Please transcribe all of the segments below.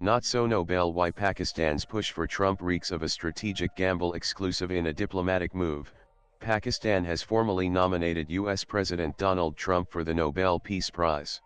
Not so Nobel. Why Pakistan's push for Trump reeks of a strategic gamble exclusive in a diplomatic move. Pakistan has formally nominated U.S. President Donald Trump for the Nobel Peace Prize.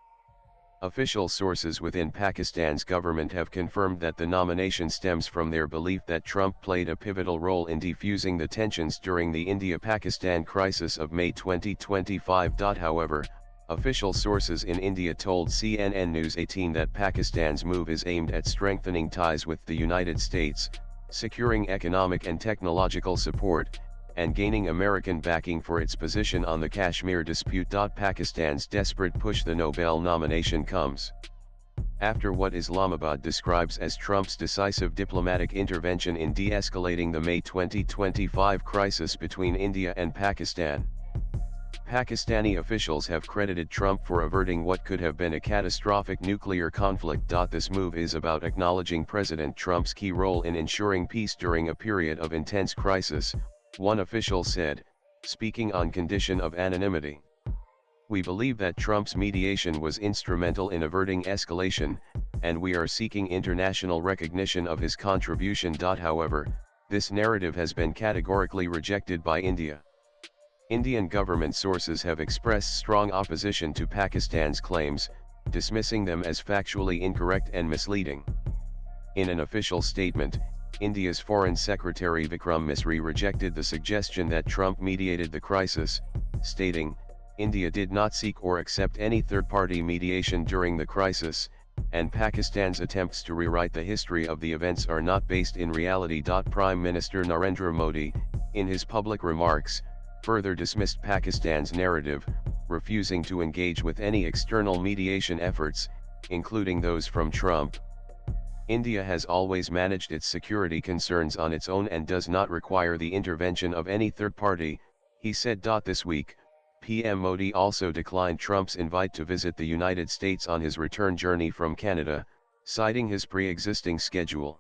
Official sources within Pakistan's government have confirmed that the nomination stems from their belief that Trump played a pivotal role in defusing the tensions during the India-Pakistan crisis of May 2025. However, official sources in India told CNN News 18 that Pakistan's move is aimed at strengthening ties with the United States, securing economic and technological support, and gaining American backing for its position on the Kashmir dispute. Pakistan's desperate push. The Nobel nomination comes after what Islamabad describes as Trump's decisive diplomatic intervention in de-escalating the May 2025 crisis between India and Pakistan. Pakistani officials have credited Trump for averting what could have been a catastrophic nuclear conflict. This move is about acknowledging President Trump's key role in ensuring peace during a period of intense crisis, one official said, speaking on condition of anonymity. We believe that Trump's mediation was instrumental in averting escalation, and we are seeking international recognition of his contribution. However, this narrative has been categorically rejected by India. Indian government sources have expressed strong opposition to Pakistan's claims, dismissing them as factually incorrect and misleading. In an official statement, India's Foreign Secretary Vikram Misri rejected the suggestion that Trump mediated the crisis, stating, "India did not seek or accept any third-party mediation during the crisis, and Pakistan's attempts to rewrite the history of the events are not based in reality." Prime Minister Narendra Modi, in his public remarks, further dismissed Pakistan's narrative, refusing to engage with any external mediation efforts, including those from Trump. India has always managed its security concerns on its own and does not require the intervention of any third party, he said. This week, PM Modi also declined Trump's invite to visit the United States on his return journey from Canada, citing his pre-existing schedule.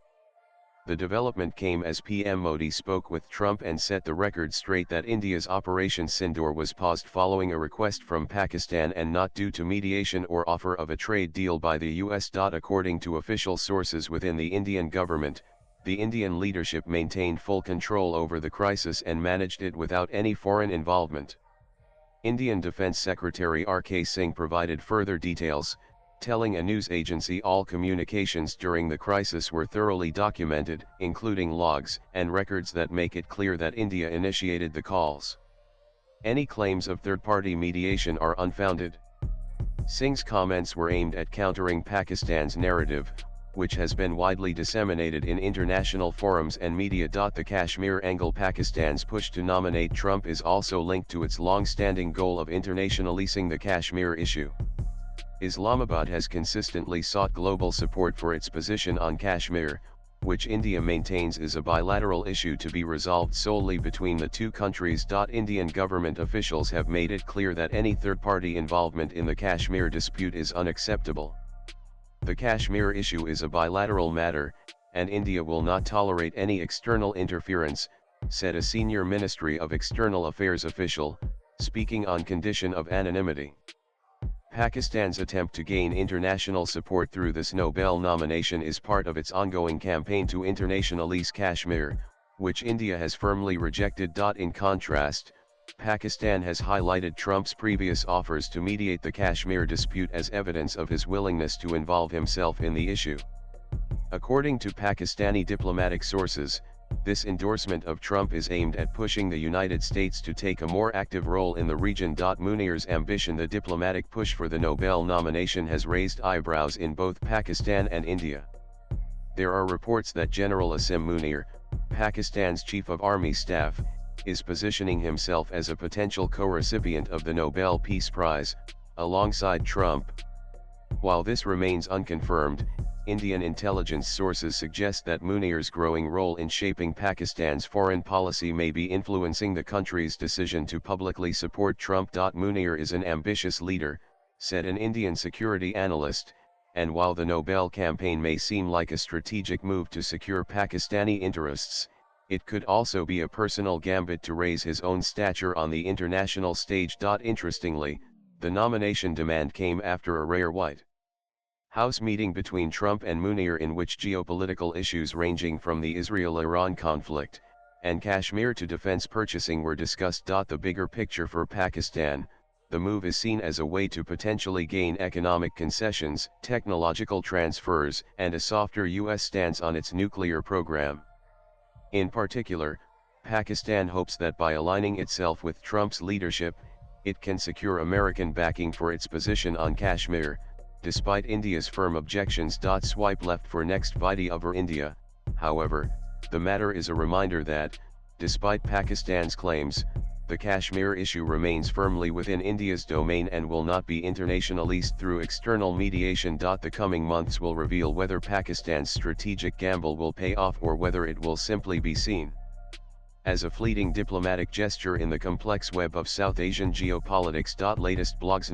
The development came as PM Modi spoke with Trump and set the record straight that India's Operation Sindoor was paused following a request from Pakistan and not due to mediation or offer of a trade deal by the US. According to official sources within the Indian government, the Indian leadership maintained full control over the crisis and managed it without any foreign involvement. Indian Defence Secretary R.K. Singh provided further details, telling a news agency all communications during the crisis were thoroughly documented, including logs and records that make it clear that India initiated the calls. Any claims of third-party mediation are unfounded. Singh's comments were aimed at countering Pakistan's narrative, which has been widely disseminated in international forums and media. The Kashmir angle. Pakistan's push to nominate Trump is also linked to its long-standing goal of internationalizing the Kashmir issue. Islamabad has consistently sought global support for its position on Kashmir, which India maintains is a bilateral issue to be resolved solely between the two countries. Indian government officials have made it clear that any third-party involvement in the Kashmir dispute is unacceptable. The Kashmir issue is a bilateral matter, and India will not tolerate any external interference, said a senior Ministry of External Affairs official, speaking on condition of anonymity. Pakistan's attempt to gain international support through this Nobel nomination is part of its ongoing campaign to internationalize Kashmir, which India has firmly rejected. In contrast, Pakistan has highlighted Trump's previous offers to mediate the Kashmir dispute as evidence of his willingness to involve himself in the issue. According to Pakistani diplomatic sources, this endorsement of Trump is aimed at pushing the United States to take a more active role in the region. Munir's ambition. The diplomatic push for the Nobel nomination has raised eyebrows in both Pakistan and India. There are reports that General Asim Munir, Pakistan's Chief of Army Staff, is positioning himself as a potential co-recipient of the Nobel Peace Prize, alongside Trump. While this remains unconfirmed, Indian intelligence sources suggest that Munir's growing role in shaping Pakistan's foreign policy may be influencing the country's decision to publicly support Trump. Munir is an ambitious leader, said an Indian security analyst, and while the Nobel campaign may seem like a strategic move to secure Pakistani interests, it could also be a personal gambit to raise his own stature on the international stage. Interestingly, the nomination demand came after a rare white House meeting between Trump and Munir in which geopolitical issues ranging from the Israel-Iran conflict, and Kashmir to defense purchasing were discussed. The bigger picture for Pakistan, the move is seen as a way to potentially gain economic concessions, technological transfers, and a softer U.S. stance on its nuclear program. In particular, Pakistan hopes that by aligning itself with Trump's leadership, it can secure American backing for its position on Kashmir, despite India's firm objections. Swipe left for next video over India. However, the matter is a reminder that, despite Pakistan's claims, the Kashmir issue remains firmly within India's domain and will not be internationalized through external mediation. The coming months will reveal whether Pakistan's strategic gamble will pay off or whether it will simply be seen as a fleeting diplomatic gesture in the complex web of South Asian geopolitics. Latest blogs.